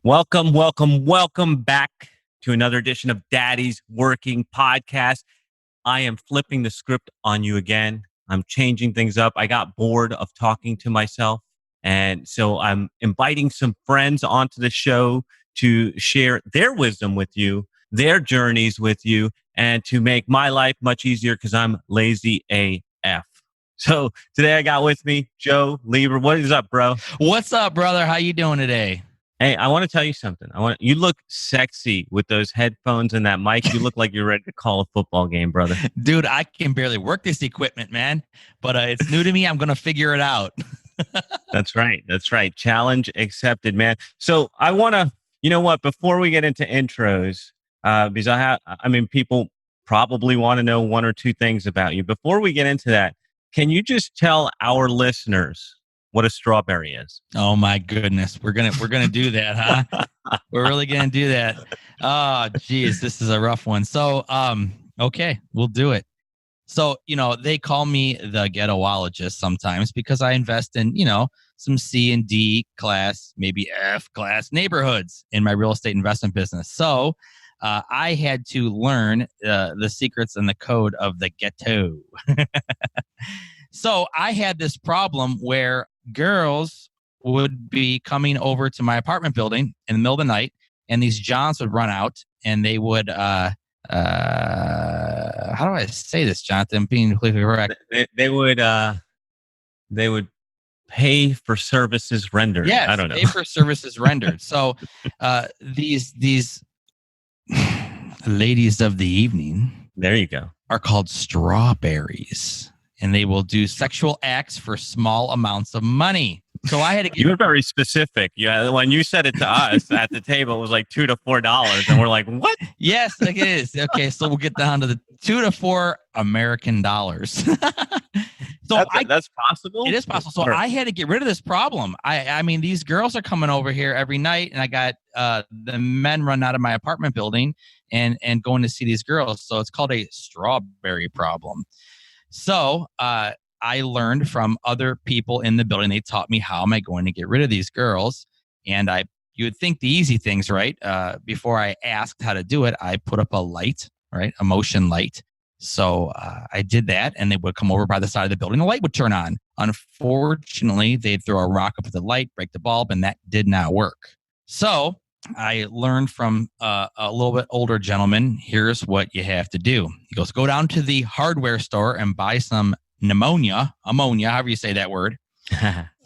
Welcome back to another edition of Daddy's Working Podcast. I am flipping the script on you again. I'm changing things up. I got bored of talking to myself. And so I'm inviting some friends onto the show to share their wisdom with you, their journeys with you, and to make my life much easier because I'm lazy AF. So today I got with me Joe Lieber. What is up, bro? What's up, brother? How you doing today? Hey, I want to tell you something. You look sexy with those headphones and that mic. You look like you're ready to call a football game, brother. Dude, I can barely work this equipment, man. But it's new to me. I'm going to figure it out. That's right. Challenge accepted, man. So I want to, you know what, before we get into intros, because people probably want to know one or two things about you. Before we get into that, can you just tell our listeners what a strawberry is? Oh my goodness. We're gonna do that, huh? We're really gonna do that. Oh geez, this is a rough one. So okay, we'll do it. So, they call me the ghettoologist sometimes because I invest in, some C and D class, maybe F class neighborhoods in my real estate investment business. So I had to learn the secrets and the code of the ghetto. So I had this problem where girls would be coming over to my apartment building in the middle of the night, and these Johns would run out, and they would, how do I say this, Jonathan? Being completely correct. They would pay for services rendered. Yes, I don't know. Pay for services rendered. So these ladies of the evening, there you go, are called strawberries. And they will do sexual acts for small amounts of money. So I had to get... You were very specific. Yeah, when you said it to us at the table, it was like $2 to $4. And we're like, what? Yes, it is. Okay, so we'll get down to the $2 to $4 American dollars. That's possible? It is possible. So I had to get rid of this problem. I mean, these girls are coming over here every night, and I got the men run out of my apartment building and going to see these girls. So it's called a strawberry problem. So I learned from other people in the building. They taught me how am I going to get rid of these girls. And you would think the easy things, right? Before I asked how to do it, I put up a light, right? A motion light. So I did that, and they would come over by the side of the building. The light would turn on. Unfortunately, they'd throw a rock up at the light, break the bulb, and that did not work. So I learned from a little bit older gentleman, here's what you have to do. He goes, go down to the hardware store and buy some ammonia, however you say that word,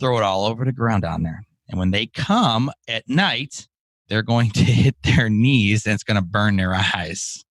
throw it all over the ground down there. And when they come at night, they're going to hit their knees and it's going to burn their eyes.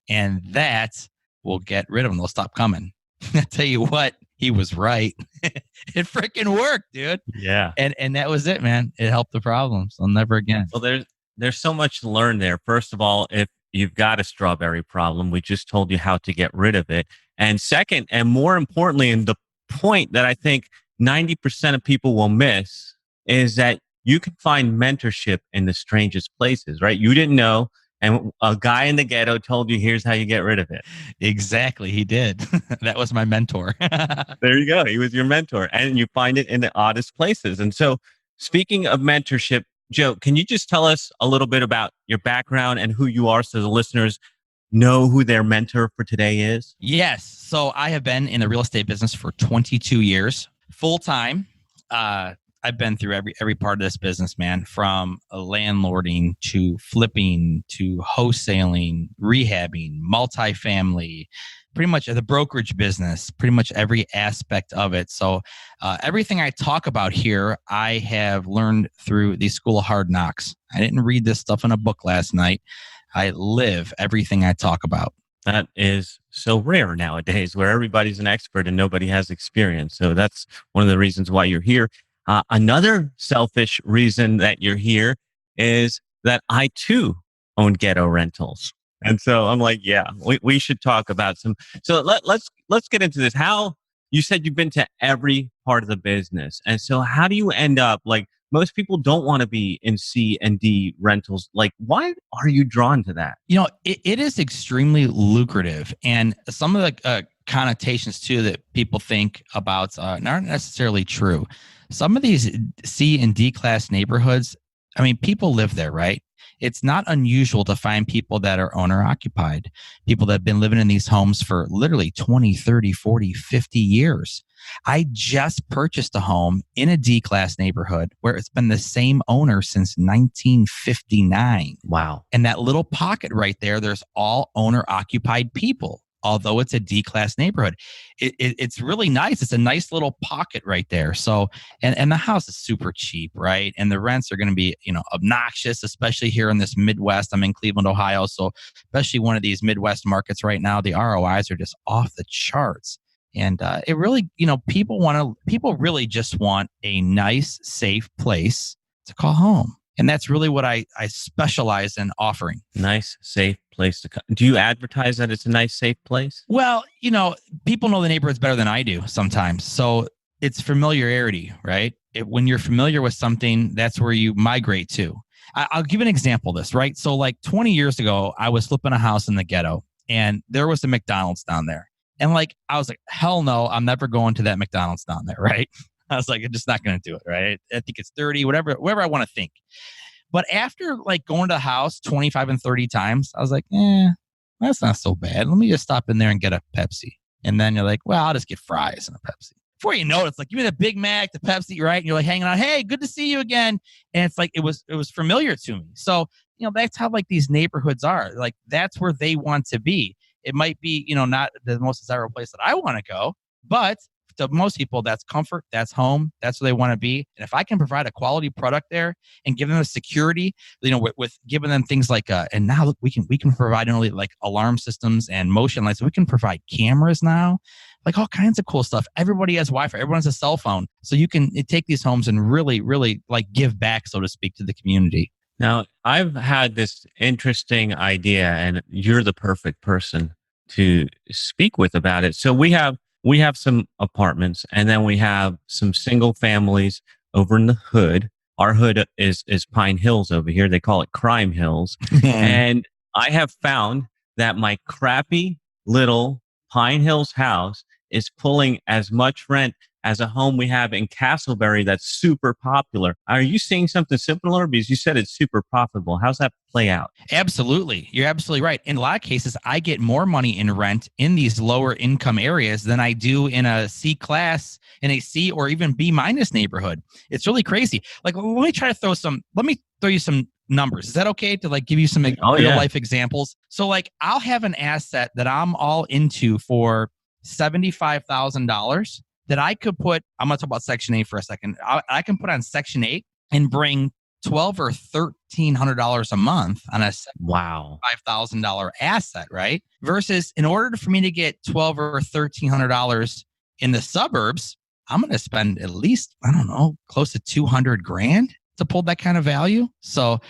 And that will get rid of them. They'll stop coming. I tell you what, he was right. It freaking worked, dude. Yeah. And that was it, man. It helped the problem. So never again. Well, there's so much to learn there. First of all, if you've got a strawberry problem, we just told you how to get rid of it. And second, and more importantly, and the point that I think 90% of people will miss is that you can find mentorship in the strangest places, right? You didn't know. And a guy in the ghetto told you, here's how you get rid of it. Exactly. He did. That was my mentor. There you go. He was your mentor. And you find it in the oddest places. And so speaking of mentorship, Joe, can you just tell us a little bit about your background and who you are so the listeners know who their mentor for today is? Yes. So I have been in the real estate business for 22 years, full time. I've been through every part of this business, man, from landlording to flipping to wholesaling, rehabbing, multifamily, pretty much the brokerage business, pretty much every aspect of it. So everything I talk about here, I have learned through the School of Hard Knocks. I didn't read this stuff in a book last night. I live everything I talk about. That is so rare nowadays where everybody's an expert and nobody has experience. So that's one of the reasons why you're here. Another selfish reason that you're here is that I too own ghetto rentals. And so I'm like, yeah, we should talk about some. So let's get into this. How you said you've been to every part of the business. And so how do you end up like most people don't want to be in C and D rentals. Like, why are you drawn to that? You know, it is extremely lucrative. And some of the connotations too that people think about aren't necessarily true. Some of these C and D class neighborhoods, I mean, people live there, right? It's not unusual to find people that are owner occupied, people that have been living in these homes for literally 20, 30, 40, 50 years. I just purchased a home in a D class neighborhood where it's been the same owner since 1959. Wow. And that little pocket right there, there's all owner occupied people, although it's a D class neighborhood. It's really nice. It's a nice little pocket right there. So, and the house is super cheap, right? And the rents are going to be, obnoxious, especially here in this Midwest. I'm in Cleveland, Ohio. So, especially one of these Midwest markets right now, the ROIs are just off the charts. And it really, people really just want a nice, safe place to call home. And that's really what I specialize in offering. Nice, safe place to come. Do you advertise that it's a nice, safe place? Well, people know the neighborhoods better than I do sometimes. So it's familiarity, right? When you're familiar with something, that's where you migrate to. I'll give an example of this, right? So like 20 years ago, I was flipping a house in the ghetto and there was a McDonald's down there. And I was like, hell no, I'm never going to that McDonald's down there, right? I was like, I'm just not going to do it, right? I think it's dirty, whatever I want to think. But after going to the house 25 and 30 times, I was like, that's not so bad. Let me just stop in there and get a Pepsi. And then you're like, well, I'll just get fries and a Pepsi. Before you know it, it's like, give me the Big Mac, the Pepsi, right? And you're like hanging out, hey, good to see you again. And it's like, it was familiar to me. So, that's how these neighborhoods are. Like, that's where they want to be. It might be, not the most desirable place that I want to go, but to most people, that's comfort, that's home, that's where they want to be. And if I can provide a quality product there and give them a security, with giving them things like, and now look, we can provide not only alarm systems and motion lights, we can provide cameras now, all kinds of cool stuff. Everybody has Wi-Fi, everyone has a cell phone, so you can take these homes and really, really give back, so to speak, to the community. Now, I've had this interesting idea, and you're the perfect person to speak with about it. So we have some apartments, and then we have some single families over in the hood. Our hood is Pine Hills over here. They call it Crime Hills. And I have found that my crappy little Pine Hills house is pulling as much rent as a home we have in Castleberry that's super popular. Are you seeing something similar? Because you said it's super profitable. How's that play out? Absolutely. You're absolutely right. In a lot of cases, I get more money in rent in these lower income areas than I do in a C class, in a C or even B minus neighborhood. It's really crazy. Let me throw you some numbers. Is that okay to give you some real life examples? So I'll have an asset that I'm all into for $75,000 that I could put, I'm going to talk about Section 8 for a second. I can put on Section 8 and bring $1,200 or $1,300 a month on a $5,000 asset, right? Versus in order for me to get $1,200 or $1,300 in the suburbs, I'm going to spend at least, I don't know, close to $200,000 to pull that kind of value. So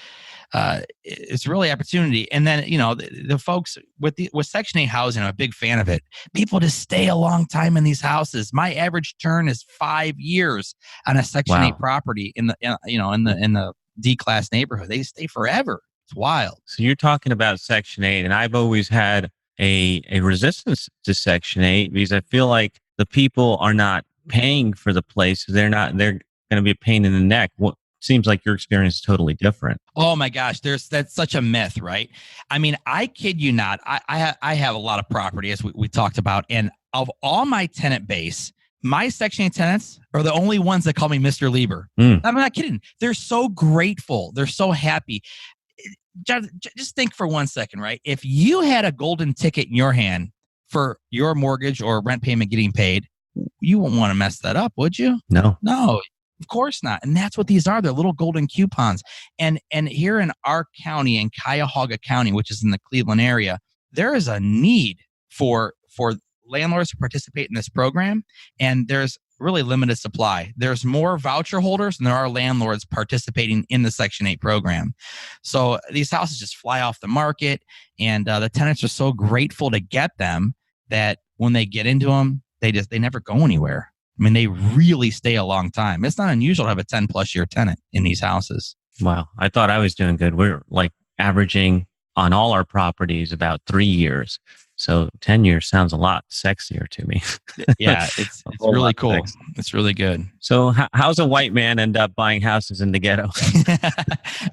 it's really opportunity. And then, the folks with Section 8 housing, I'm a big fan of it. People just stay a long time in these houses. My average turn is 5 years on a Section 8 property in the D class neighborhood. They stay forever. It's wild. So you're talking about Section 8, and I've always had a resistance to Section 8 because I feel like the people are not paying for the place. They're going to be a pain in the neck. What seems like your experience is totally different. Oh my gosh, that's such a myth, right? I mean, I kid you not. I have a lot of property, as we talked about, and of all my tenant base, my Section 8 tenants are the only ones that call me Mr. Lieber. I'm not kidding. They're so grateful. They're so happy. Just think for 1 second, right? If you had a golden ticket in your hand for your mortgage or rent payment getting paid, you wouldn't want to mess that up, would you? No. Of course not. And that's what these are. They're little golden coupons. And here in our county, in Cuyahoga County, which is in the Cleveland area, there is a need for landlords to participate in this program. And there's really limited supply. There's more voucher holders than there are landlords participating in the Section 8 program. So these houses just fly off the market. And the tenants are so grateful to get them that when they get into them, they never go anywhere. I mean, they really stay a long time. It's not unusual to have a 10 plus year tenant in these houses. Wow. I thought I was doing good. We're averaging on all our properties about 3 years. So 10 years sounds a lot sexier to me. Yeah, it's A it's whole really lot cool. sexier. It's really good. So how's a white man end up buying houses in the ghetto?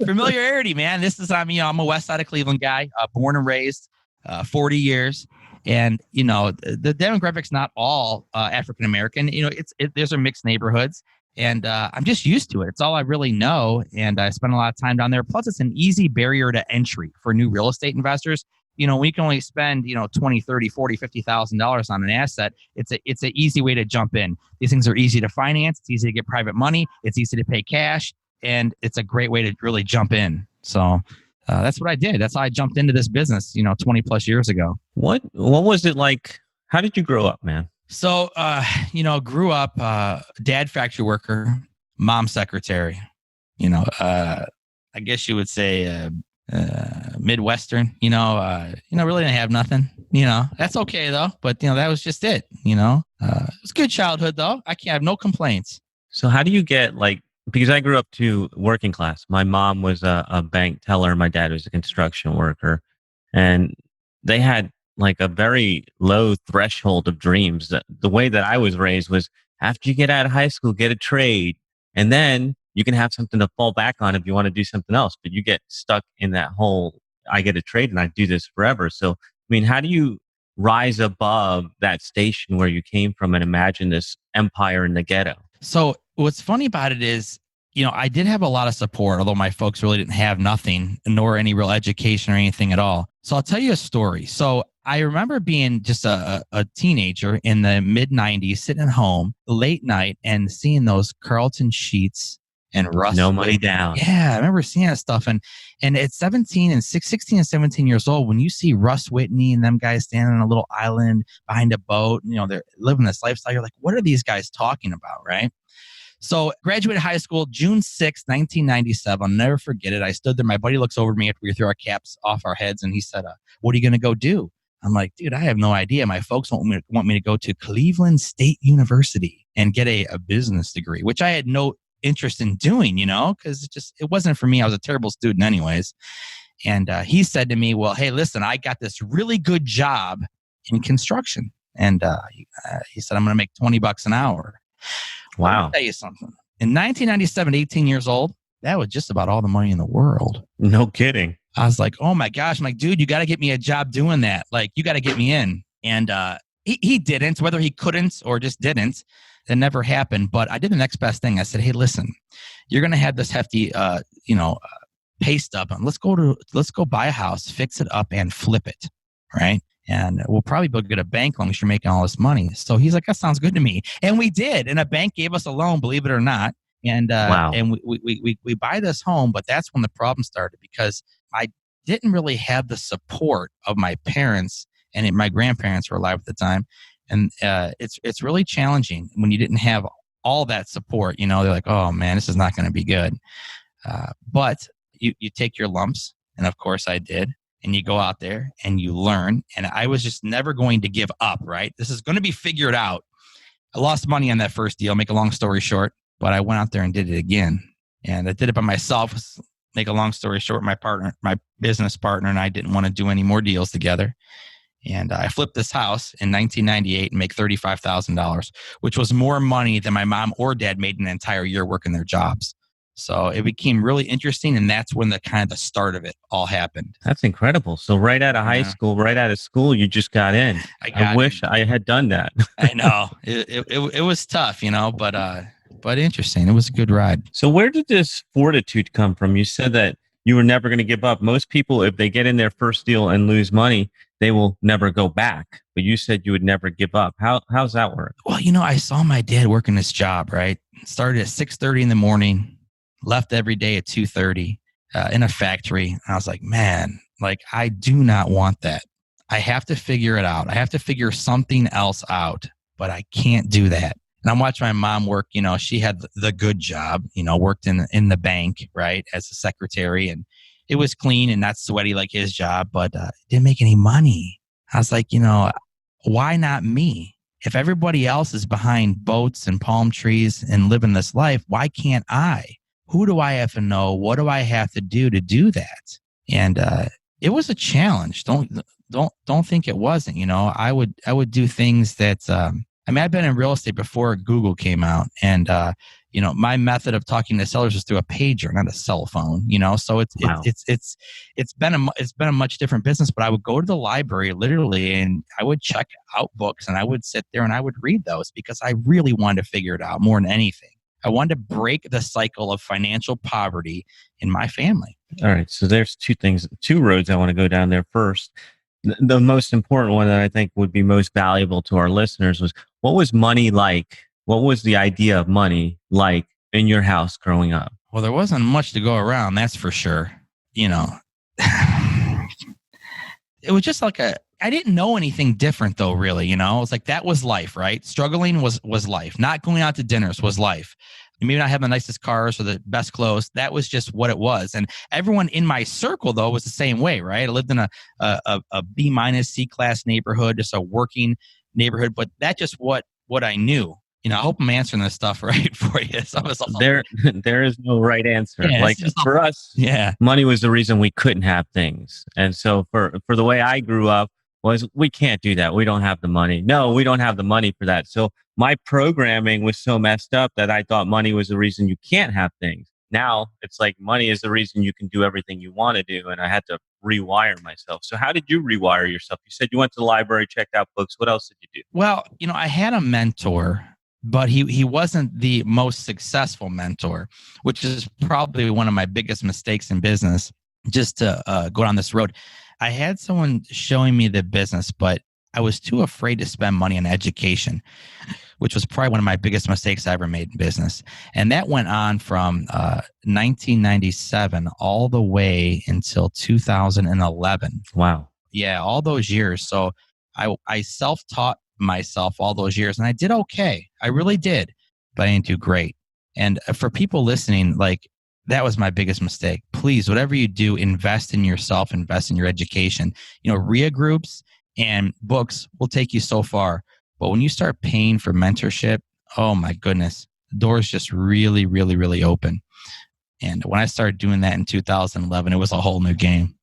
Familiarity, man. This is I'm a West Side of Cleveland guy, born and raised, 40 years, and the demographic's not all African American. There's mixed neighborhoods, and I'm just used to it. It's all I really know, and I spend a lot of time down there. Plus, it's an easy barrier to entry for new real estate investors. We can only spend 20, 30, 40, $50,000 on an asset. It's an easy way to jump in. These things are easy to finance. It's easy to get private money. It's easy to pay cash, and it's a great way to really jump in. So that's what I did. That's how I jumped into this business, 20 plus years ago. What was it like? How did you grow up, man? So, grew up, dad factory worker, mom secretary. I guess you would say Midwestern. Really didn't have nothing. That's okay though. But that was just it. It was a good childhood though. I have no complaints. So how do you get because I grew up to working class. My mom was a bank teller. My dad was a construction worker, and they had a very low threshold of dreams. The way that I was raised was after you get out of high school, get a trade, and then you can have something to fall back on if you want to do something else. But you get stuck in that whole, I get a trade and I do this forever. So, how do you rise above that station where you came from and imagine this empire in the ghetto? So what's funny about it is, I did have a lot of support, although my folks really didn't have nothing, nor any real education or anything at all. So I'll tell you a story. So I remember being just a teenager in the mid 90s, sitting at home late night and seeing those Carlton sheets and Russ. No money down. Yeah, I remember seeing that stuff. And at 16 and 17 years old, when you see Russ Whitney and them guys standing on a little island behind a boat, they're living this lifestyle, you're like, what are these guys talking about, right? So graduated high school, June 6th, 1997. I'll never forget it. I stood there. My buddy looks over at me after we threw our caps off our heads, and he said, what are you going to go do? I'm like, dude, I have no idea. My folks want me to go to Cleveland State University and get a business degree, which I had no interest in doing, because it wasn't for me. I was a terrible student anyways. And he said to me, well, hey, listen, I got this really good job in construction. And he said, I'm going to make $20 an hour. Wow. Let me tell you something. In 1997, 18 years old, that was just about all the money in the world. No kidding. I was like, oh my gosh. I'm like, dude, you got to get me a job doing that. Like, you got to get me in. And he didn't, whether he couldn't or just didn't. That never happened. But I did the next best thing. I said, hey, listen, you're going to have this hefty, pay stub. And let's go buy a house, fix it up, and flip it. Right. And we'll probably get a bank loan because you're making all this money. So he's like, that sounds good to me. And we did. And a bank gave us a loan, believe it or not. And wow. And we buy this home. But that's when the problem started, because I didn't really have the support of my parents, and my grandparents were alive at the time. And it's really challenging when you didn't have all that support. They're like, oh man, this is not going to be good. But you take your lumps. And of course I did. And you go out there and you learn. And I was just never going to give up, right? This is going to be figured out. I lost money on that first deal, make a long story short, but I went out there and did it again. And I did it by myself. Make a long story short, my business partner and I didn't want to do any more deals together. And I flipped this house in 1998 and make $35,000, which was more money than my mom or dad made an entire year working their jobs. So it became really interesting, and that's when the start of it all happened. That's incredible. So right out of high school, right out of school, you just got in. I wish I had done that. I know. It was tough, but interesting. It was a good ride. So where did this fortitude come from? You said that you were never going to give up. Most people, if they get in their first deal and lose money, they will never go back. But you said you would never give up. How's that work? Well, I saw my dad working this job, right? Started at 6:30 in the morning. Left every day at 2:30 in a factory. And I was like, man, I do not want that. I have to figure it out. I have to figure something else out, but I can't do that. And I'm watching my mom work. She had the good job, worked in the bank, right, as a secretary. And it was clean and not sweaty like his job, but didn't make any money. I was like, why not me? If everybody else is behind boats and palm trees and living this life, why can't I? Who do I have to know? What do I have to do that? And, It was a challenge. Don't think it wasn't. I would do things that I mean, I've been in real estate before Google came out, and my method of talking to sellers is through a pager, not a cell phone. So Wow. it's been a much different business. But I would go to the library literally, and I would check out books, and I would sit there and I would read those because I really wanted to figure it out more than anything. I wanted to break the cycle of financial poverty in my family. All right. So there's two roads I want to go down there first. The most important one that I think would be most valuable to our listeners was, what was money like? What was the idea of money like in your house growing up? Well, there wasn't much to go around, that's for sure. You know, it was just like I didn't know anything different though, really. It was like, that was life, right? Struggling was life. Not going out to dinners was life. Maybe not having the nicest cars or the best clothes. That was just what it was. And everyone in my circle though was the same way, right? I lived in a B minus C class neighborhood, just a working neighborhood, but that's just what I knew. I hope I'm answering this stuff right for you. There is no right answer. Yeah, like for us, yeah. money was the reason we couldn't have things. And so for the way I grew up was, we can't do that. We don't have the money. No, we don't have the money for that. So my programming was so messed up that I thought money was the reason you can't have things. Now it's like money is the reason you can do everything you want to do. And I had to rewire myself. So how did you rewire yourself? You said you went to the library, checked out books. What else did you do? Well, I had a mentor, but he wasn't the most successful mentor, which is probably one of my biggest mistakes in business, just to go down this road. I had someone showing me the business, but I was too afraid to spend money on education, which was probably one of my biggest mistakes I ever made in business. And that went on from 1997 all the way until 2011. Wow. Yeah, all those years. So I self-taught myself all those years, and I did okay. I really did, but I didn't do great. And for people listening, like, that was my biggest mistake. Please, whatever you do, invest in yourself, invest in your education. RIA groups and books will take you so far. But when you start paying for mentorship, oh my goodness, the doors just really, really, really open. And when I started doing that in 2011, it was a whole new game.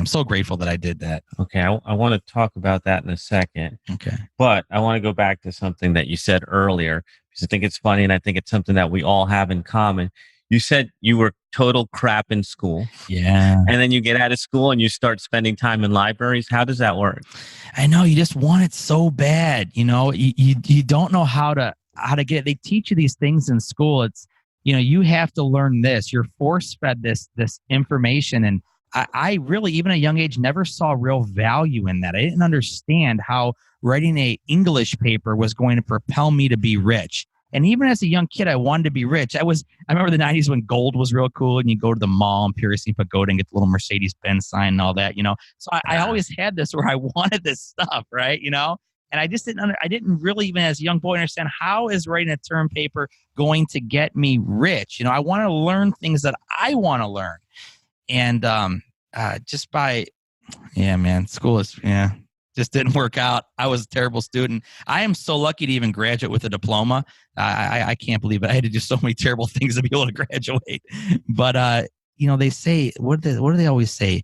So grateful that I did that. Okay. I want to talk about that in a second. Okay. But I want to go back to something that you said earlier, because I think it's funny and I think it's something that we all have in common. You said you were total crap in school. Yeah. And then you get out of school and you start spending time in libraries. How does that work? I know, you just want it so bad. You don't know how to get it. They teach you these things in school. It's, you have to learn this. You're force fed this information. And I really, even at a young age, never saw real value in that. I didn't understand how writing a English paper was going to propel me to be rich. And even as a young kid, I wanted to be rich. I remember the 90s when gold was real cool, and you go to the mall in Piercing Pagoda and get the little Mercedes-Benz sign and all that, So I always had this where I wanted this stuff, right? And I just I didn't really, even as a young boy, understand how is writing a term paper going to get me rich. I want to learn things that I want to learn. And just by, school is, just didn't work out. I was a terrible student. I am so lucky to even graduate with a diploma. I can't believe it. I had to do so many terrible things to be able to graduate. But, they say, what do they always say?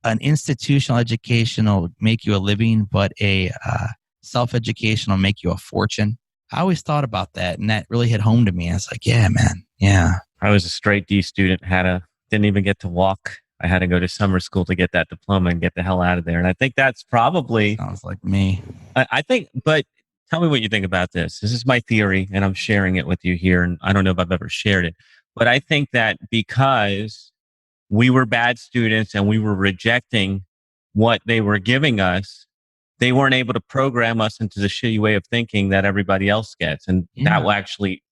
An institutional education will make you a living, but a self-education will make you a fortune. I always thought about that, and that really hit home to me. I was like, yeah, man. Yeah. I was a straight D student, didn't even get to walk. I had to go to summer school to get that diploma and get the hell out of there. And I think that's probably... Sounds like me. I think, but tell me what you think about this. This is my theory, and I'm sharing it with you here. And I don't know if I've ever shared it, but I think that because we were bad students and we were rejecting what they were giving us, they weren't able to program us into the shitty way of thinking that everybody else gets. And that will actually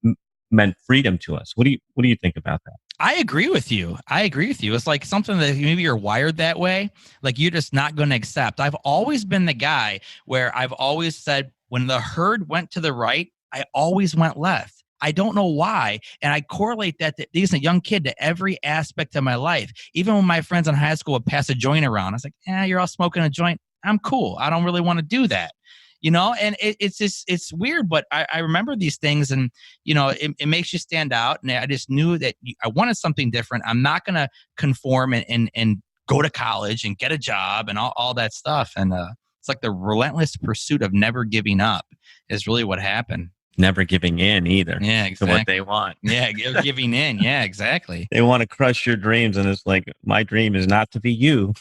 meant freedom to us. What do you think about that? I agree with you. It's like something that maybe you're wired that way. Like, you're just not going to accept. I've always been the guy where I've always said, when the herd went to the right, I always went left. I don't know why. And I correlate that to, as a young kid, to every aspect of my life. Even when my friends in high school would pass a joint around, I was like, you're all smoking a joint. I'm cool. I don't really want to do that. And it's just, it's weird, but I remember these things, and, it makes you stand out. And I just knew that I wanted something different. I'm not going to conform and go to college and get a job and all that stuff. And it's like the relentless pursuit of never giving up is really what happened. Never giving in either. Yeah, To what exactly. they want. Yeah, giving in. Yeah, exactly. They want to crush your dreams. And it's like, my dream is not to be you.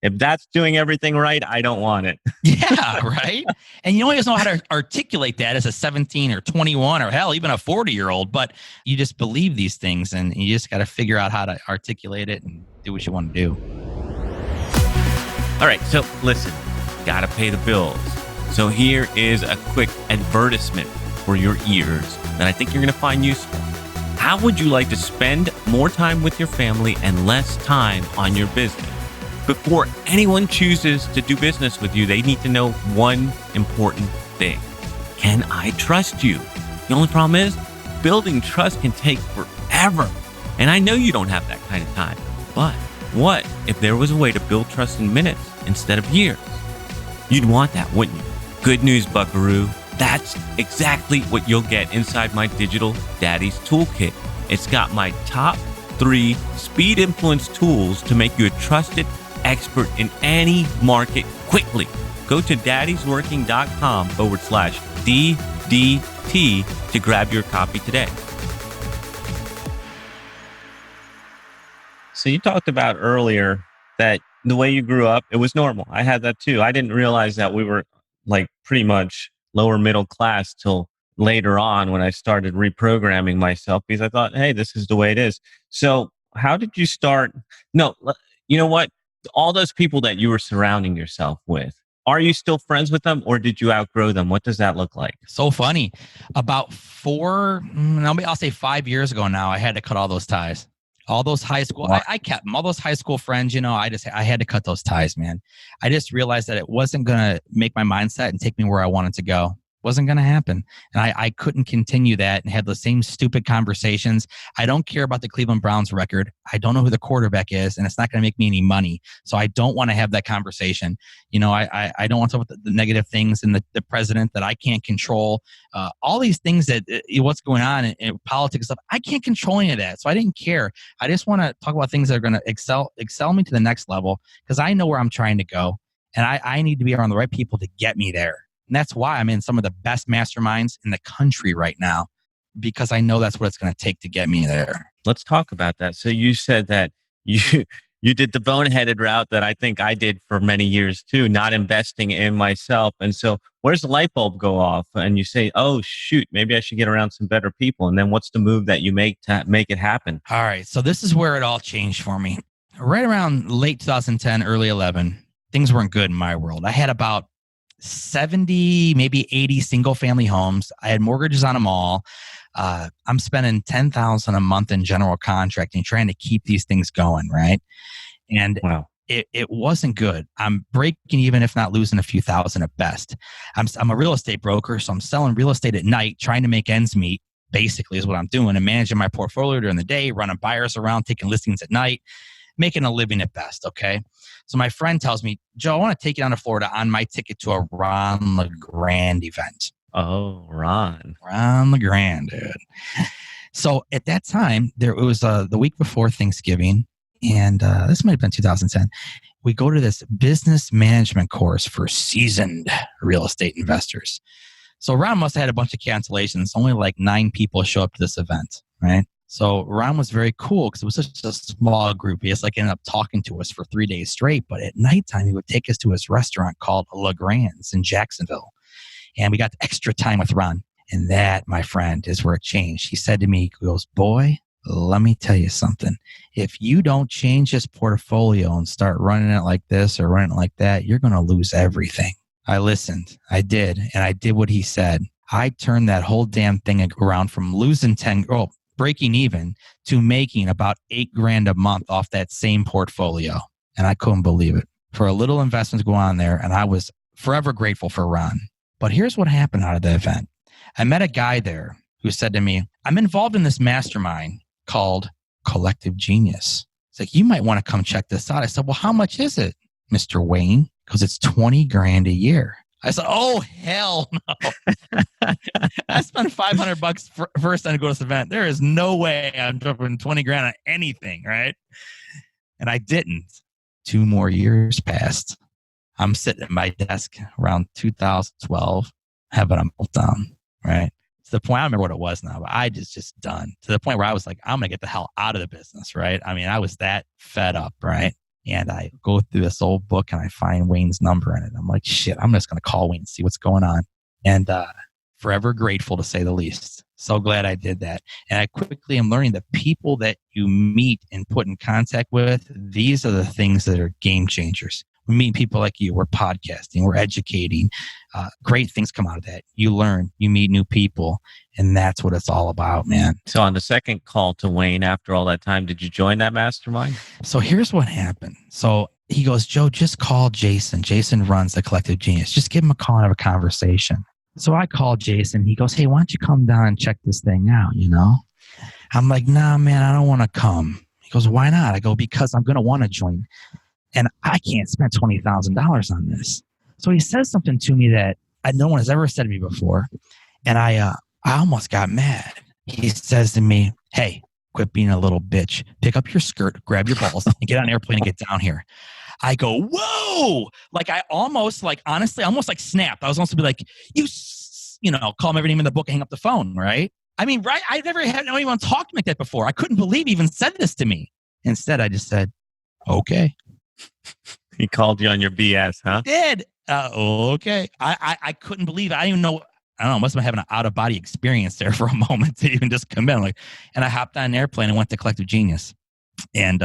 If that's doing everything right, I don't want it. Yeah, right. And you always know how to articulate that as a 17 or 21 or hell, even a 40-year-old. But you just believe these things and you just got to figure out how to articulate it and do what you want to do. All right. So listen, got to pay the bills. So here is a quick advertisement for your ears that I think you're going to find useful. How would you like to spend more time with your family and less time on your business? Before anyone chooses to do business with you, they need to know one important thing. Can I trust you? The only problem is building trust can take forever. And I know you don't have that kind of time. But what if there was a way to build trust in minutes instead of years? You'd want that, wouldn't you? Good news, buckaroo. That's exactly what you'll get inside my digital daddy's toolkit. It's got my top 3 speed influence tools to make you a trusted expert in any market quickly. Go to daddysworking.com/DDT to grab your copy today. So you talked about earlier that the way you grew up, it was normal. I had that too. I didn't realize that we were like pretty much lower middle class till later on when I started reprogramming myself because I thought, hey, this is the way it is. So how did you start? No, you know what? All those people that you were surrounding yourself with, are you still friends with them or did you outgrow them? What does that look like? So funny. About I'll say 5 years ago now, I had to cut all those ties. All those high school, I kept them. All those high school friends, I had to cut those ties, man. I just realized that it wasn't going to make my mindset and take me where I wanted to go. Wasn't going to happen. And I couldn't continue that and have the same stupid conversations. I don't care about the Cleveland Browns record. I don't know who the quarterback is, and it's not going to make me any money. So I don't want to have that conversation. I don't want to talk about the negative things and the president that I can't control. All these things that what's going on in politics stuff, I can't control any of that. So I didn't care. I just want to talk about things that are going to excel me to the next level because I know where I'm trying to go. And I need to be around the right people to get me there. And that's why I'm in some of the best masterminds in the country right now, because I know that's what it's going to take to get me there. Let's talk about that. So you said that you did the boneheaded route that I think I did for many years too, not investing in myself. And so where's the light bulb go off? And you say, oh, shoot, maybe I should get around some better people. And then what's the move that you make to make it happen? All right. So this is where it all changed for me. Right around late 2010, early 11, things weren't good in my world. I had about 70, maybe 80 single family homes. I had mortgages on them all. I'm spending $10,000 a month in general contracting, trying to keep these things going. Right. And wow. It wasn't good. I'm breaking even, if not losing a few thousand at best. I'm a real estate broker. So I'm selling real estate at night, trying to make ends meet, basically is what I'm doing, and managing my portfolio during the day, running buyers around, taking listings at night, making a living at best. Okay. So my friend tells me, Joe, I want to take you down to Florida on my ticket to a Ron LeGrand event. Oh, Ron LeGrand, dude. So at that time, it was the week before Thanksgiving, and this might have been 2010. We go to this business management course for seasoned real estate investors. So Ron must have had a bunch of cancellations. Only like 9 people show up to this event, right? So Ron was very cool because it was such a small group. He just ended up talking to us for 3 days straight. But at nighttime, he would take us to his restaurant called LeGrand's in Jacksonville. And we got extra time with Ron. And that, my friend, is where it changed. He said to me, he goes, boy, let me tell you something. If you don't change this portfolio and start running it like this or running it like that, you're going to lose everything. I listened. I did. And I did what he said. I turned that whole damn thing around from losing breaking even to making about $8,000 a month off that same portfolio. And I couldn't believe it. For a little investment to go on there. And I was forever grateful for Ron. But here's what happened out of the event. I met a guy there who said to me, I'm involved in this mastermind called Collective Genius. It's like, you might want to come check this out. I said, well, how much is it, Mr. Wayne? Because it's $20,000 a year. I said, oh, hell no. I spent $500 first time to go to this event. There is no way I'm dropping $20,000 on anything, right? And I didn't. 2 more years passed. I'm sitting at my desk around 2012, having a meltdown, right? To the point, I don't remember what it was now, but I just done. To the point where I was like, I'm going to get the hell out of the business, right? I mean, I was that fed up, right? And I go through this old book and I find Wayne's number in it. I'm like, shit, I'm just going to call Wayne and see what's going on. And forever grateful, to say the least. So glad I did that. And I quickly am learning the people that you meet and put in contact with, these are the things that are game changers. We meet people like you. We're podcasting. We're educating. Great things come out of that. You learn. You meet new people. And that's what it's all about, man. So on the second call to Wayne, after all that time, did you join that mastermind? So here's what happened. So he goes, Joe, just call Jason. Jason runs the Collective Genius. Just give him a call and have a conversation. So I called Jason. He goes, hey, why don't you come down and check this thing out, you know? I'm like, nah, man, I don't want to come. He goes, why not? I go, because I'm going to want to join. And I can't spend $20,000 on this. So he says something to me that no one has ever said to me before. And I almost got mad. He says to me, hey, quit being a little bitch. Pick up your skirt, grab your balls, and get on an airplane and get down here. I go, whoa! Like I almost, like honestly, almost like snapped. I was almost to be like, call him every name in the book and hang up the phone, right? I mean, right? I never had anyone talk to me like that before. I couldn't believe he even said this to me. Instead, I just said, okay. He called you on your BS, huh? Did. Okay. I couldn't believe it. I didn't even know. I don't know. I must have been having an out-of-body experience there for a moment to even just come in. And I hopped on an airplane and went to Collective Genius. And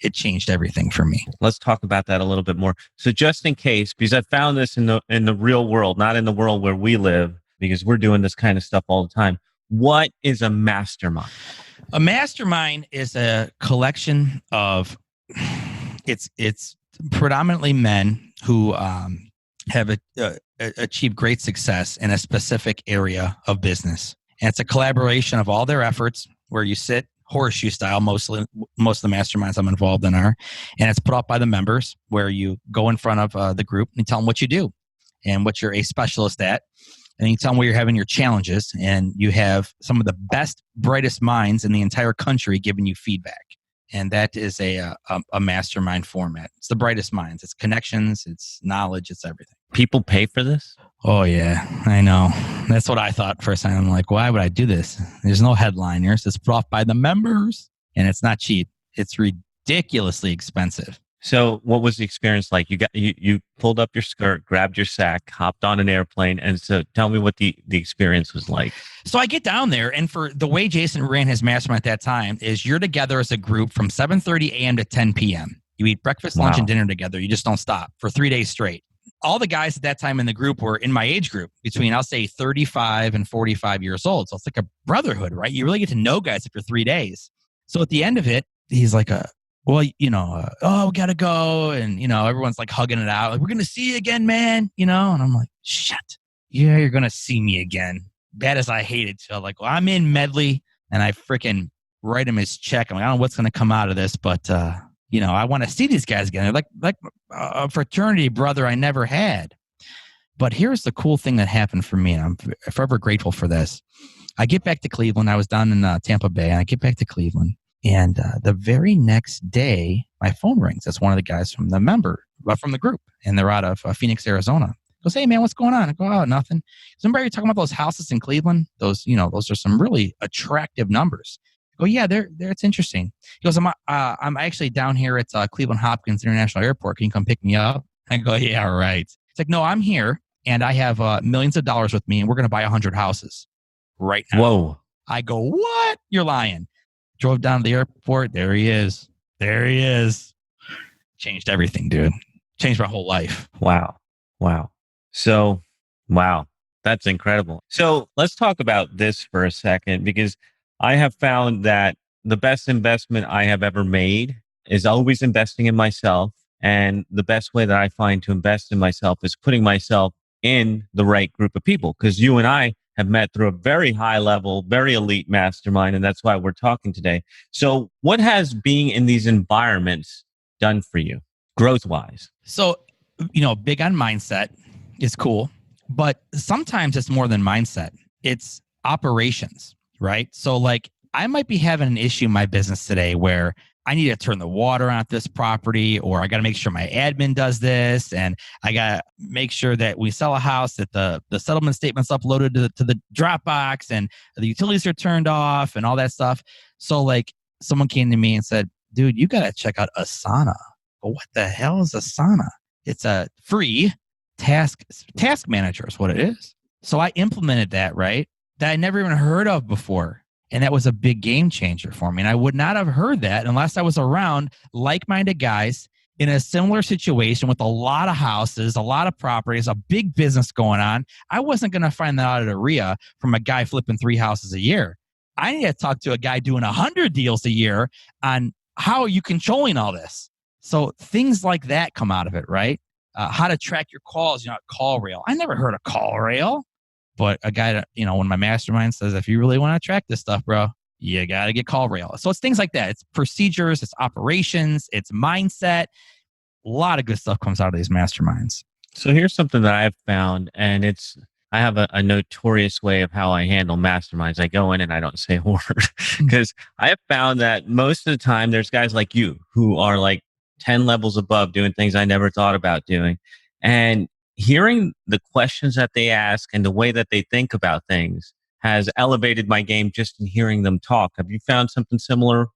it changed everything for me. Let's talk about that a little bit more. So just in case, because I found this in the real world, not in the world where we live, because we're doing this kind of stuff all the time. What is a mastermind? A mastermind is a collection of, it's predominantly men who have achieved great success in a specific area of business. And it's a collaboration of all their efforts where you sit horseshoe style, most of the masterminds I'm involved in are. And it's put up by the members where you go in front of the group and tell them what you do and what you're a specialist at. And you tell them where you're having your challenges. And you have some of the best, brightest minds in the entire country giving you feedback. And that is a mastermind format. It's the brightest minds. It's connections. It's knowledge. It's everything. People pay for this? Oh, yeah. I know. That's what I thought first time. I'm like, why would I do this? There's no headliners. It's put off by the members. And it's not cheap. It's ridiculously expensive. So what was the experience like? You pulled up your skirt, grabbed your sack, hopped on an airplane. And so tell me what the experience was like. So I get down there, and for the way Jason ran his mastermind at that time is you're together as a group from 7:30 a.m. to 10 p.m. You eat breakfast, lunch, and dinner together. You just don't stop for 3 days straight. All the guys at that time in the group were in my age group between, I'll say, 35 and 45 years old. So it's like a brotherhood, right? You really get to know guys after 3 days. So at the end of it, he's like, we got to go. And, everyone's like hugging it out. Like, we're going to see you again, man. And I'm like, shit. Yeah, you're going to see me again. Bad as I hated. So like, well, I'm in Medley and I freaking write him his check. I'm like, I don't know what's going to come out of this, but, I want to see these guys again. They're like a fraternity brother I never had. But here's the cool thing that happened for me. And I'm forever grateful for this. I get back to Cleveland. I was down in Tampa Bay, and I get back to Cleveland. And the very next day, my phone rings. That's one of the guys from the group. And they're out of Phoenix, Arizona. Goes, hey, man, what's going on? I go, oh, nothing. Remember you talking about those houses in Cleveland? Those are some really attractive numbers. I go, yeah, it's interesting. He goes, I'm actually down here at Cleveland Hopkins International Airport. Can you come pick me up? I go, yeah, right. It's like, no, I'm here, and I have millions of dollars with me, and we're going to buy 100 houses right now. Whoa. I go, what? You're lying. Drove down to the airport. There he is. Changed everything, dude. Changed my whole life. Wow. So, wow, that's incredible. So let's talk about this for a second, because I have found that the best investment I have ever made is always investing in myself. And the best way that I find to invest in myself is putting myself in the right group of people, because you and I have met through a very high level, very elite mastermind. And that's why we're talking today. So what has being in these environments done for you growth wise? So, big on mindset is cool, but sometimes it's more than mindset. It's operations, right? So like I might be having an issue in my business today where I need to turn the water on at this property, or I got to make sure my admin does this. And I got to make sure that we sell a house, that the settlement statement's uploaded to the Dropbox and the utilities are turned off and all that stuff. So like someone came to me and said, dude, you got to check out Asana. But what the hell is Asana? It's a free task manager is what it is. So I implemented that, right? That I never even heard of before. And that was a big game changer for me. And I would not have heard that unless I was around like-minded guys in a similar situation with a lot of houses, a lot of properties, a big business going on. I wasn't going to find that out at a RIA from a guy flipping 3 houses a year. I need to talk to a guy doing 100 deals a year on how are you controlling all this? So things like that come out of it, right? How to track your calls, call rail. I never heard of call rail. But a guy that, one of my masterminds says, if you really want to track this stuff, bro, you got to get call rail. So it's things like that. It's procedures, it's operations, it's mindset. A lot of good stuff comes out of these masterminds. So here's something that I've found, and I have a notorious way of how I handle masterminds. I go in and I don't say a word because I have found that most of the time there's guys like you who are like 10 levels above doing things I never thought about doing. And hearing the questions that they ask and the way that they think about things has elevated my game just in hearing them talk. Have you found something similar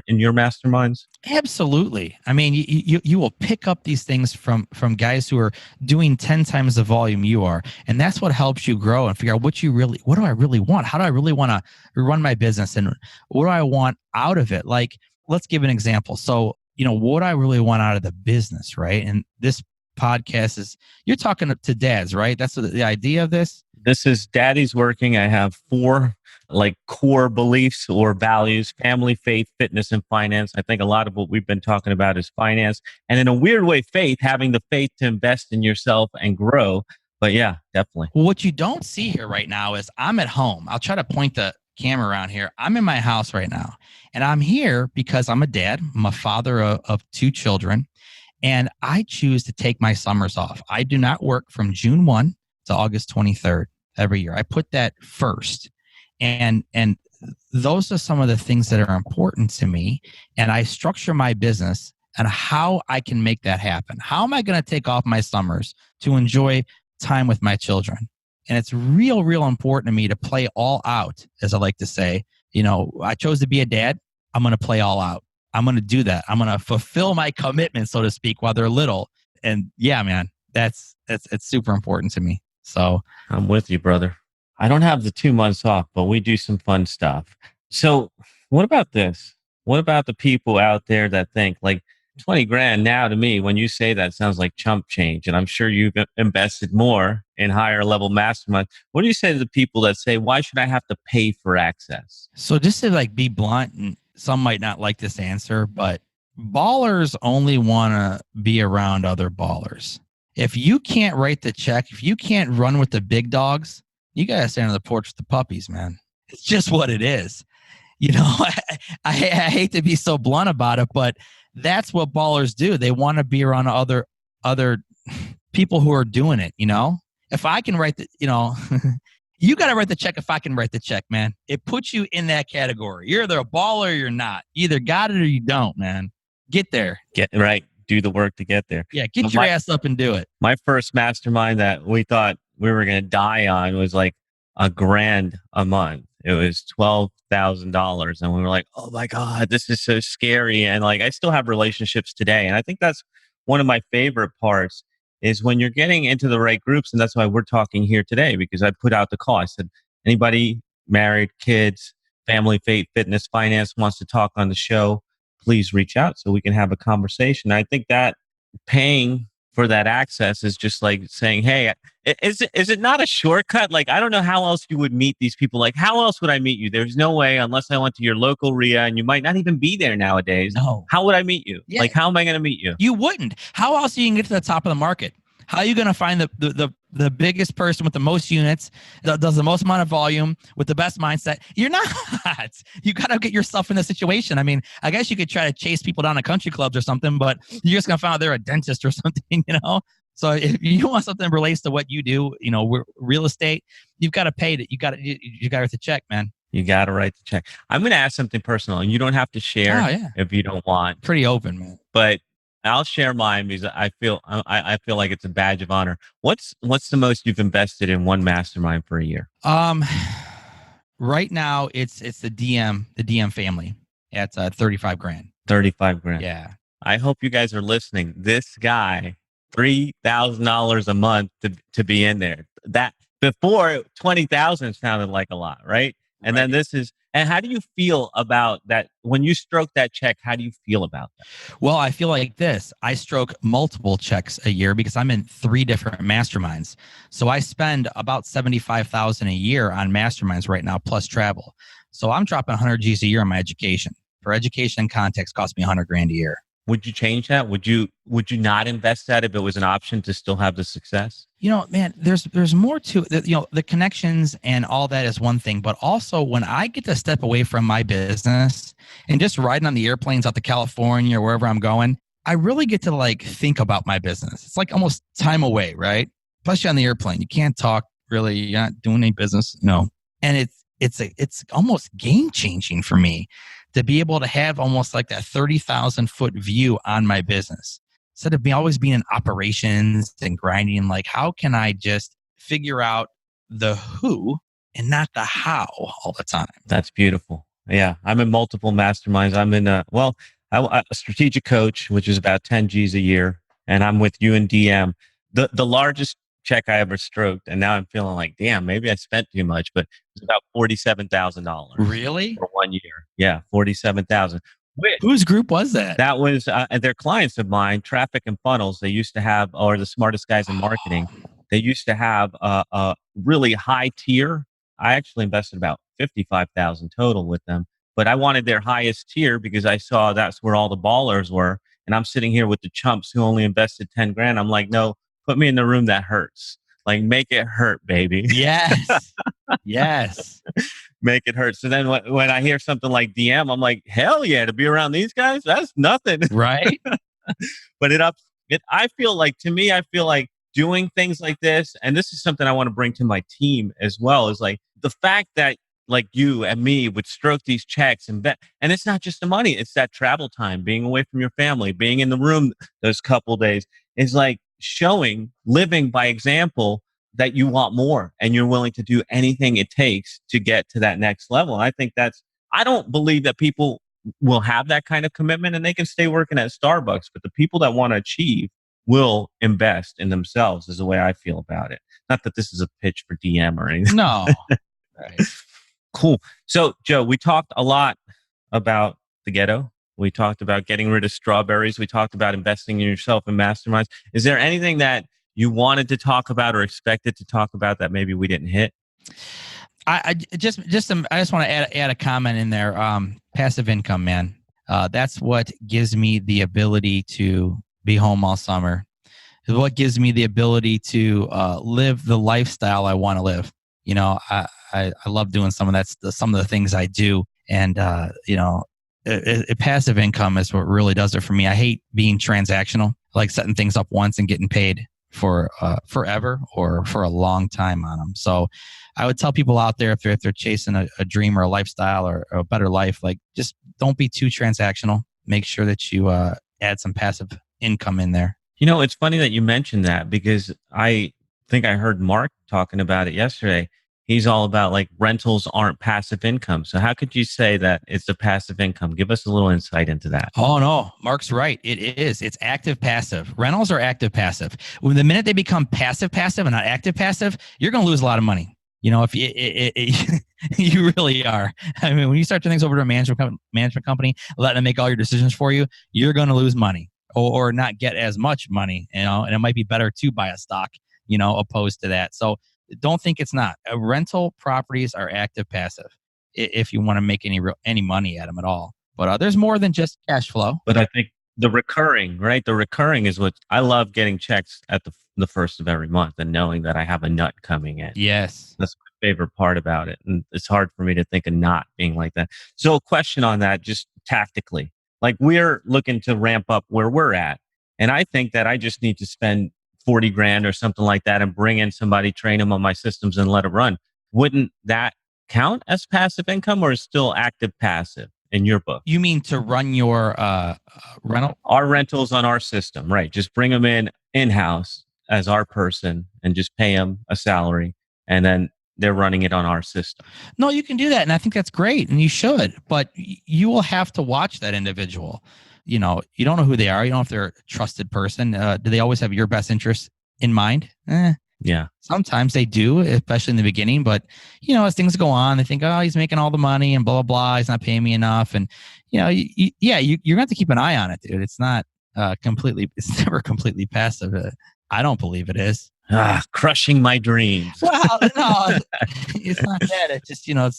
in your masterminds? Absolutely. I mean, you will pick up these things from guys who are doing 10 times the volume you are. And that's what helps you grow and figure out what do I really want? How do I really want to run my business? And what do I want out of it? Like, let's give an example. So, what do I really want out of the business, right? And this podcast is, you're talking to dads, right? That's the idea of this. This is Daddy's Working. I have 4 like core beliefs or values: family, faith, fitness, and finance. I think a lot of what we've been talking about is finance, and in a weird way, faith, having the faith to invest in yourself and grow. But yeah, definitely. Well, what you don't see here right now is I'm at home. I'll try to point the camera around here. I'm in my house right now, and I'm here because I'm a dad. I'm a father of 2 children. And I choose to take my summers off. I do not work from June 1 to August 23rd every year. I put that first. And those are some of the things that are important to me. And I structure my business and how I can make that happen. How am I going to take off my summers to enjoy time with my children? And it's real, real important to me to play all out, as I like to say. I chose to be a dad. I'm going to play all out. I'm going to do that. I'm going to fulfill my commitment, so to speak, while they're little. And yeah, man, it's super important to me. So I'm with you, brother. I don't have the 2 months off, but we do some fun stuff. So what about this? What about the people out there that think like 20 grand now to me, when you say that, sounds like chump change. And I'm sure you've invested more in higher level mastermind. What do you say to the people that say, why should I have to pay for access? So just to be blunt, and some might not like this answer, but ballers only want to be around other ballers. If you can't write the check, if you can't run with the big dogs, you got to stand on the porch with the puppies, man. It's just what it is. I hate to be so blunt about it, but that's what ballers do. They want to be around other people who are doing it. If I can write you got to write the check if I can write the check, man. It puts you in that category. You're either a baller or you're not. You either got it or you don't, man. Get there. Get right. Do the work to get there. Yeah, get your ass up and do it. My first mastermind that we thought we were going to die on was like $1,000 a month. It was $12,000. And we were like, oh my God, this is so scary. And I still have relationships today. And I think that's one of my favorite parts is when you're getting into the right groups. And that's why we're talking here today, because I put out the call. I said, anybody married, kids, family, faith, fitness, finance wants to talk on the show, please reach out so we can have a conversation. I think that paying for that access is just like saying, hey, is it not a shortcut? I don't know how else you would meet these people. How else would I meet you? There's no way, unless I went to your local RIA, and you might not even be there nowadays. No. How would I meet you? Yeah. How am I going to meet you? You wouldn't. How else are you going to get to the top of the market? How are you going to find the biggest person with the most units, that does the most amount of volume with the best mindset? You're not. You got to get yourself in a situation. I mean, I guess you could try to chase people down to country clubs or something, but you're just going to find out they're a dentist or something, So if you want something that relates to what you do, real estate, you've got to pay it. You got to write the check, man. You got to write the check. I'm going to ask something personal, and you don't have to share Oh yeah, if you don't want, pretty open, man. but I'll share mine because I feel like it's a badge of honor. What's the most you've invested in one mastermind for a year? Um, right now it's the DM family at 35 grand. 35 grand. Yeah. I hope you guys are listening. This guy, $3,000 a month to be in there. That before 20,000 sounded like a lot, right? And then Right. this is, and how do you feel about that? When you stroke that check, how do you feel about that? Well, I feel like this. I stroke multiple checks a year because I'm in 3 different masterminds. So I spend about 75,000 a year on masterminds right now plus travel. So I'm dropping 100 G's a year on my education. For education and context costs me 100 grand a year. Would you change that? Would you not invest that if it was an option to still have the success? Man, there's more to it. The connections and all that is one thing, but also when I get to step away from my business and just riding on the airplanes out to California or wherever I'm going, I really get to like think about my business. It's like almost time away, right? Especially on the airplane, you can't talk really. You're not doing any business, no. And it's almost game changing for me to be able to have almost like that 30,000-foot view on my business instead of always being in operations and grinding. Like, how can I just figure out the who and not the how all the time? That's beautiful. Yeah, I'm in multiple masterminds. I'm in a strategic coach, which is about 10 G's a year, and I'm with you and DM. The largest check I ever stroked, and now I'm feeling like, damn, maybe I spent too much, but it was about $47,000 Really? for 1 year. Yeah, 47,000. Whose group was that? That was, and they're clients of mine, Traffic and Funnels. They used to have, or the smartest guys in marketing. They used to have a really high tier. I actually invested about 55,000 total with them, but I wanted their highest tier because I saw that's where all the ballers were. And I'm sitting here with the chumps who only invested 10 grand. I'm like, no, put me in the room that hurts. Like, make it hurt, baby. Yes. Yes. Make it hurt. So then when I hear something like DM, I'm like, hell yeah, to be around these guys, that's nothing. Right? But I feel like, to me, I feel like doing things like this, and this is something I want to bring to my team as well, is like the fact that like you and me would stroke these checks and bet. And it's not just the money, it's that travel time, being away from your family, being in the room those couple days, is like showing, living by example, that you want more and you're willing to do anything it takes to get to that next level. And I think I don't believe that people will have that kind of commitment and they can stay working at Starbucks, but the people that want to achieve will invest in themselves, is the way I feel about it. Not that this is a pitch for DM or anything. No. Right. Cool. So, Joe, we talked a lot about the ghetto. We talked about getting rid of strawberries. We talked about investing in yourself in masterminds. Is there anything that you wanted to talk about or expected to talk about that maybe we didn't hit? I just want to add a comment in there. Passive income, man. That's what gives me the ability to be home all summer. It's what gives me the ability to live the lifestyle I want to live. I love doing some of the things I do, and passive income is what really does it for me. I hate being transactional. I like setting things up once and getting paid for forever or for a long time on them. So I would tell people out there, if they're chasing a dream or a lifestyle or a better life, like, just don't be too transactional. Make sure that you add some passive income in there. It's funny that you mentioned that, because I think I heard Mark talking about it yesterday. He's all about like rentals aren't passive income. So how could you say that it's a passive income? Give us a little insight into that. Oh no, Mark's right. It is. It's active passive. Rentals are active passive. When the minute they become passive and not active passive, you're going to lose a lot of money. If you really are. I mean, when you start turning things over to a management company, letting them make all your decisions for you, you're going to lose money or not get as much money. And it might be better to buy a stock, opposed to that. So don't think it's not. Rental properties are active passive if you want to make any money at them at all. But there's more than just cash flow. But I think the recurring, right? The recurring is what I love, getting checks at the first of every month and knowing that I have a nut coming in. Yes. That's my favorite part about it. And it's hard for me to think of not being like that. So a question on that, just tactically, like, we're looking to ramp up where we're at. And I think that I just need to spend 40 grand or something like that and bring in somebody, train them on my systems and let it run. Wouldn't that count as passive income, or is still active passive in your book? You mean to run your rental? Our rentals on our system, right? Just bring them in-house as our person and just pay them a salary, and then they're running it on our system. No, you can do that, and I think that's great, and you should. But you will have to watch that individual. You know, you don't know who they are. You don't know if they're a trusted person. Do they always have your best interest in mind? Yeah. Sometimes they do, especially in the beginning. But, you know, as things go on, they think, oh, he's making all the money and blah, blah, blah. He's not paying me enough. And, you know, you're going to have to keep an eye on it, dude. It's not it's never completely passive. I don't believe it is. Crushing my dreams. Well, no, it's not that. It's just, you know,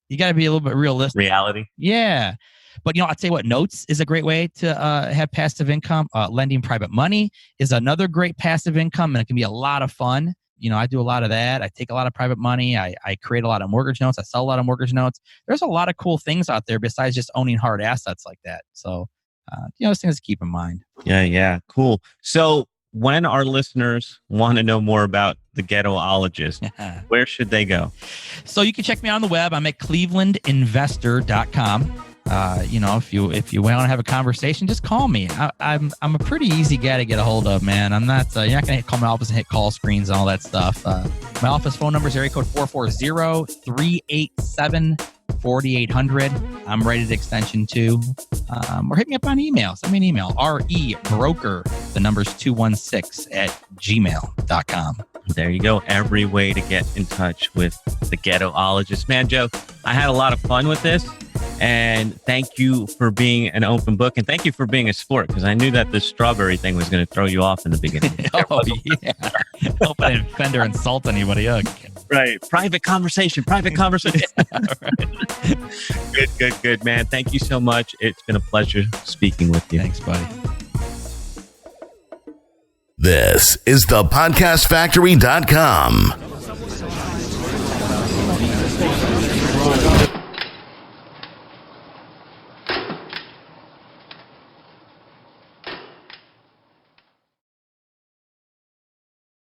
you got to be a little bit realistic. Reality. Yeah. But, you know, I'll tell you what, notes is a great way to have passive income. Lending private money is another great passive income, and it can be a lot of fun. You know, I do a lot of that. I take a lot of private money. I create a lot of mortgage notes. I sell a lot of mortgage notes. There's a lot of cool things out there besides just owning hard assets like that. So, you know, those things to keep in mind. Yeah. Cool. So when our listeners want to know more about the Ghetto-ologist, where should they go? So you can check me out on the web. I'm at clevelandinvestor.com. You know, if you want to have a conversation, just call me. I'm a pretty easy guy to get a hold of, man. I'm not, you're not going to call my office and hit call screens and all that stuff. My office phone number is area code 440-387-4800. I'm rated extension 2. Or hit me up on email. Send me an email, rebroker, the number's 216@gmail.com. There you go. Every way to get in touch with the Ghetto-ologist. Man, Joe, I had a lot of fun with this. And thank you for being an open book. And thank you for being a sport, because I knew that the strawberry thing was going to throw you off in the beginning. Oh, yeah. Hope I didn't offend or insult anybody. Right. Private conversation. Right. Good, man. Thank you so much. It's been a pleasure speaking with you. Thanks, buddy. This is the podcastfactory.com.